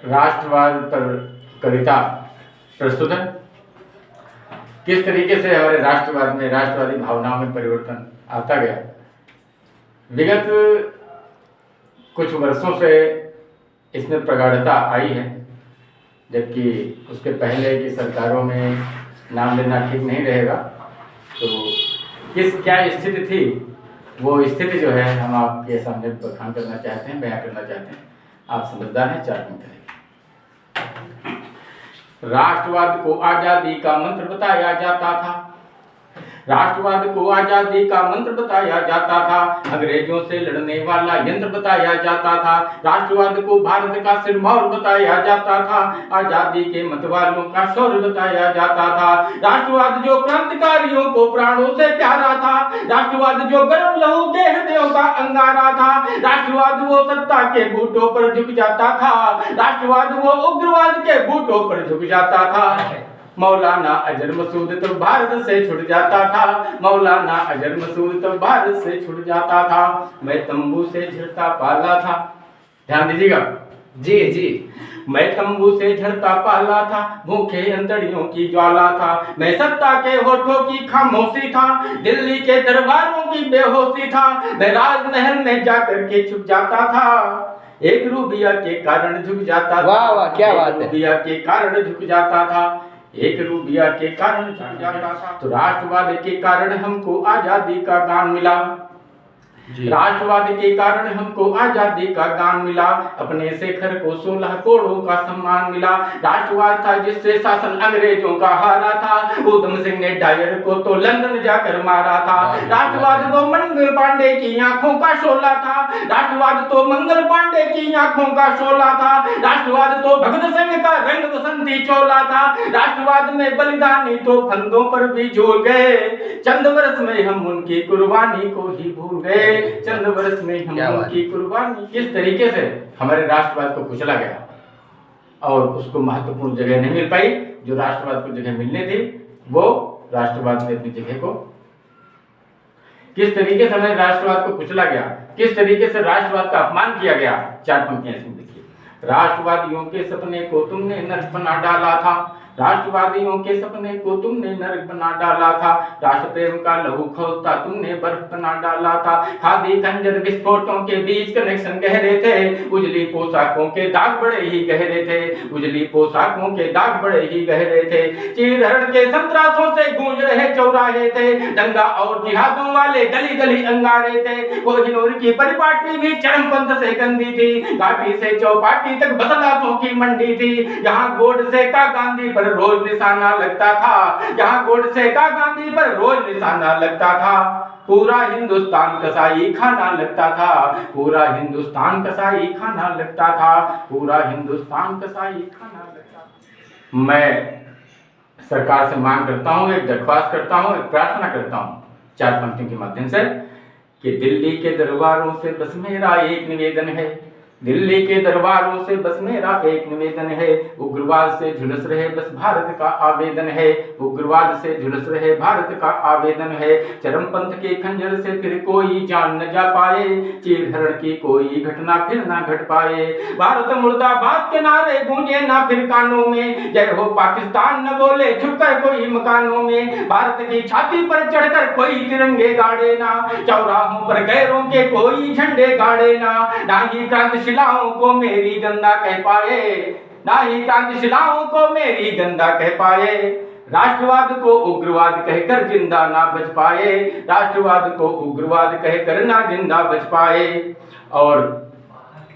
राष्ट्रवाद पर कविता प्रस्तुत है। किस तरीके से हमारे राष्ट्रवाद में, राष्ट्रवादी भावनाओं में परिवर्तन आता गया। विगत कुछ वर्षों से इसमें प्रगाढ़ता आई है, जबकि उसके पहले की सरकारों में नाम लेना ठीक नहीं रहेगा। तो क्या स्थिति थी, वो स्थिति जो है हम आपके सामने बखान करना चाहते हैं, बयां करना चाहते हैं। आप समझदार हैं, 4 मिनट रहेंगे। राष्ट्रवाद को आजादी का मंत्र बताया जाता था, राष्ट्रवाद को आजादी का मंत्र बताया जाता था, अंग्रेजों से लड़ने वाला यंत्र बताया जाता था। राष्ट्रवाद को भारत का सिरमौर बताया जाता था, आजादी के मतवालों का शौर्य बताया जाता था। राष्ट्रवाद जो क्रांतिकारियों को प्राणों से प्यारा था, राष्ट्रवाद जो गर्म लहू के हृदयों का अंगारा था। राष्ट्रवाद वो सत्ता के बूटों पर झुक जाता था, राष्ट्रवाद वो उग्रवाद के बूटों पर झुक जाता था। मौलाना अजर मसूद तो भारत से छुट जाता था, मौलाना अजर मसूद तो भारत से छुट जाता था। मैं तंबू से झरता पाला था, ध्यान दीजिएगा जी जी। मैं तंबू से झरता पाला था, भूखे अंतड़ियों की ज्वाला था। मैं सत्ता के होठों की खामोशी था, दिल्ली के दरबारों की बेहोशी था। मैं राजमहल में जाकर के छुप जाता था, एक रूबिया के कारण झुक जाता था। वाह वाह, क्या बात है। रूबिया के कारण झुक जाता था, एक रूबिया के कारण झुक जाता था। तो राष्ट्रवाद के कारण हमको आजादी का गान मिला, राष्ट्रवाद के कारण हमको आजादी का गान मिला। अपने शेखर को 16 करोड़ों का सम्मान मिला। राष्ट्रवाद था जिससे शासन अंग्रेजों का हारा था, उधम सिंह ने डायर को तो लंदन जाकर मारा था। राष्ट्रवाद तो मंगल पांडे की आंखों का शोला था, राष्ट्रवाद तो मंगल पांडे की आंखों का शोला था। राष्ट्रवाद तो भगत सिंह का रंग बसंती चोला था। राष्ट्रवाद में बलिदानी तो फंदों पर भी झूल गए, चंद वर्ष में हम उनकी कुर्बानी को ही भूल गए, चंद वर्ष में हम उनकी कुर्बानी। किस तरीके से हमारे राष्ट्रवाद को कुचला गया और उसको महत्वपूर्ण जगह नहीं मिल पाई। जो राष्ट्रवाद को जगह मिलने थी, वो राष्ट्रवाद ने अपनी जगह को, किस तरीके से हमारे राष्ट्रवाद को कुचला गया, किस तरीके से राष्ट्रवाद का अपमान किया गया। 4 पंक्तियां इसमें देखिए। राष्ट्रवादियों के सपने को तुमने नर्क बना डाला था, राष्ट्रवादियों के सपने को तुमने नरक बना डाला था। राष्ट्र प्रेम का लहू खौलता तुमने बर्फ बना डाला था। खादी खंजर विस्फोटों के बीच कनेक्शन गहरे थे, उजली पोशाकों के दाग बड़े ही गहरे थे, उजली पोशाकों के दाग बड़े ही गहरे थे। चीरहरण के संतरासों से गूंज रहे चौराहे थे, दंगा और जिहादों वाले गली गली अंगारे थे। कोहिनूर की परिपाटी भी चरमपंथ से गंदी थी, घाटी से चौपाटी तक बसलासों की मंडी थी। यहाँ गोडसे का गांधी पर रोज निशाना लगता था, जहां गोडसे का गांधी पर रोज निशाना लगता था। पूरा हिंदुस्तान कसाई खाना लगता था, पूरा हिंदुस्तान कसाई खाना लगता था, पूरा हिंदुस्तान कसाई खाना लगता था। मैं सरकार से मांग करता हूं, एक दरख्वास्त करता हूं, एक प्रार्थना करता हूं 4 पंक्तियों के माध्यम से कि दिल्ली के दरबारों से बस मेरा एक निवेदन है, दिल्ली के दरबारों से बस मेरा एक निवेदन है। उग्रवाद से झुलस रहे बस भारत का आवेदन है, उग्रवाद से झुलस रहे भारत का आवेदन है। चरमपंथ के खंजर से फिर कोई जान न जा पाए, चीरहरण की कोई घटना फिर ना घट पाए। भारत मुर्दाबाद के नारे गूंजे ना फिर कानों में, जय हो पाकिस्तान न बोले छुपकर कोई मकानों में। भारत की छाती पर चढ़कर कोई तिरंगे गाड़े ना, चौराहों पर गैरों के कोई झंडे गाड़े ना। डांगी क्रांति शिलाओं को मेरी गंदा कह पाए, ना ही क्रांतिशिलाओं को मेरी गंदा कह पाए। राष्ट्रवाद को उग्रवाद कहकर जिंदा ना बच पाए, राष्ट्रवाद को उग्रवाद कहकर ना जिंदा बच पाए। और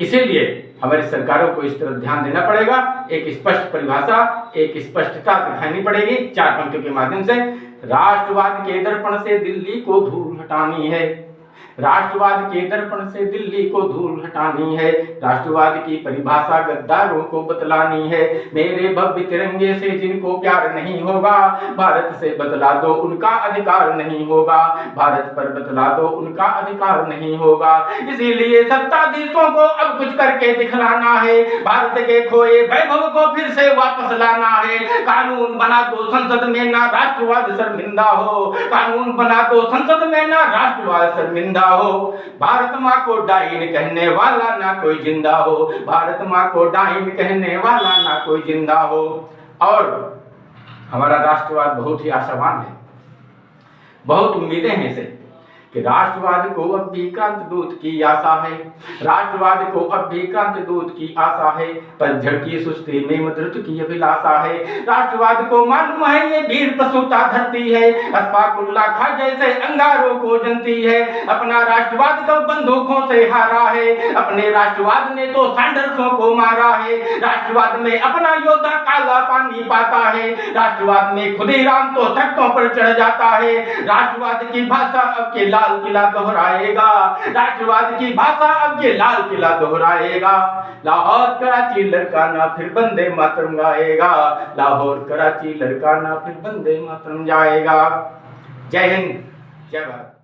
इसीलिए हमारी सरकारों को इस तरफ ध्यान देना पड़ेगा, एक स्पष्ट परिभाषा, एक स्पष्टता दिखानी पड़ेगी 4 पंक्तियों के माध्यम से। राष्ट्रवाद के दर्पण से दिल्ली को धूल हटानी है, राष्ट्रवाद के दर्पण से दिल्ली को धूल हटानी है। राष्ट्रवाद की परिभाषा गद्दारों को बतलानी है। मेरे भव्य तिरंगे से जिनको प्यार नहीं होगा, भारत से बतला दो उनका अधिकार नहीं होगा, भारत पर बतला दो उनका अधिकार नहीं होगा। इसीलिए सत्ताधीशों को अब कुछ करके दिखलाना है, भारत के खोए वैभव को फिर से वापस लाना है। कानून बना दो संसद में ना राष्ट्रवाद शर्मिंदा हो, कानून बना दो संसद में ना राष्ट्रवाद शर्मिंदा जिंदा हो, भारत माँ को डाइन कहने वाला ना कोई जिंदा हो, भारत माँ को डाइन कहने वाला ना कोई जिंदा हो। और हमारा राष्ट्रवाद बहुत ही आशावान है, बहुत उम्मीदें हैं इसे कि राष्ट्रवाद को अब भी क्रांति दूत की आशा है, राष्ट्रवाद को अब भी क्रांति दूत की आशा है, पतझड़ की सुस्ती में मृत्यु की अभिलाषा है। राष्ट्रवाद को मालूम है ये वीर प्रसूता धरती है, अशफाकुल्लाह खां जैसे अंगारों को जनती है। अपना राष्ट्रवाद को बंदूकों से हारा है, अपने राष्ट्रवाद ने तो सैंडर्सों को मारा है। राष्ट्रवाद में अपना योद्धा काला पानी पाता है, राष्ट्रवाद में खुदीराम तो तख्तों पर चढ़ जाता है। राष्ट्रवाद की भाषा अब के लाल किला दोहराएगा, राष्ट्रवाद की भाषा अब के लाल किला दोहराएगा। लाहौर कराची लड़काना फिर वंदे मातरम गाएगा, लाहौर कराची लड़काना फिर वंदे मातरम जाएगा। जय हिंद, जय भारत।